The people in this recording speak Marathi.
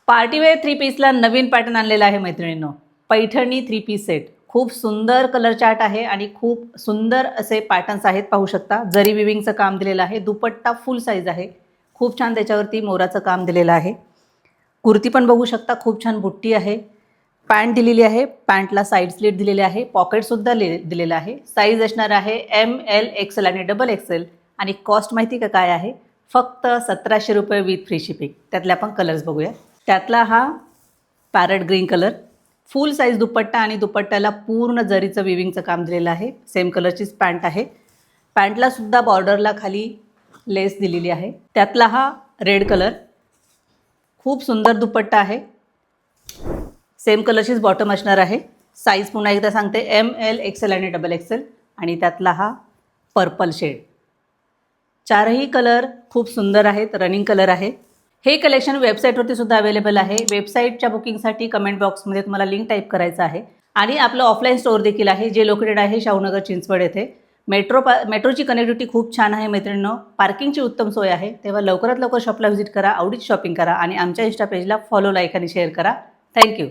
पार्टीवेअर थ्री पीसला नवीन पॅटर्न आणलेला आहे मैत्रिणींनो. Paithani three piece set. खूप सुंदर कलर चार्ट आहे आणि खूप सुंदर असे पॅटर्न्स आहेत, पाहू शकता. जरी विविंगचं काम दिलेलं आहे. दुपट्टा फुल साईज आहे. खूप छान त्याच्यावरती मोराचं काम दिलेलं आहे. कुर्ती पण बघू शकता, खूप छान बुट्टी आहे. पॅन्ट दिलेली आहे. पॅन्टला साईड स्लिट दिलेले आहे. पॉकेटसुद्धा दिलेलं आहे. साईज असणार आहे ML XL आणि XXL. आणि कॉस्ट माहिती का काय आहे? फक्त 1700 रुपये विथ फ्री शिपिंग. त्यातले आपण कलर्स बघूया. त्यातला हा parrot green colour, full size दुपट्टा आणि दुपट्ट्याला पूर्ण जरीचं विविंगचं काम दिलेलं आहे. सेम कलरचीच पॅन्ट आहे. पॅन्टला सुद्धा बॉर्डरला खाली लेस दिलेली आहे. त्यातला हा रेड कलर, खूप सुंदर दुपट्टा आहे. सेम कलरचीच बॉटम असणार आहे. साईज पुन्हा एकदा सांगते ML XL आणि XXL. आणि त्यातला हा पर्पल शेड. चारही कलर खूप सुंदर आहेत, रनिंग कलर आहे. हे कलेक्शन वेबसाईटवरती सुद्धा अवेलेबल आहे. वेबसाईटच्या बुकिंगसाठी कमेंट बॉक्समध्ये तुम्हाला लिंक टाईप करायचं आहे. आणि आपलं ऑफलाईन स्टोअर देखील आहे, जे लोकेटेड आहे शाहूनगर चिंचवड येथे. मेट्रोची कनेक्टिव्हिटी खूप छान आहे मैत्रिणींनो. पार्किंगची उत्तम सोय आहे. तेव्हा लवकरात लवकर शॉपला व्हिजिट करा, आवडीची शॉपिंग करा आणि आमच्या इंस्टा पेजला फॉलो, लाईक आणि शेअर करा. थँक्यू.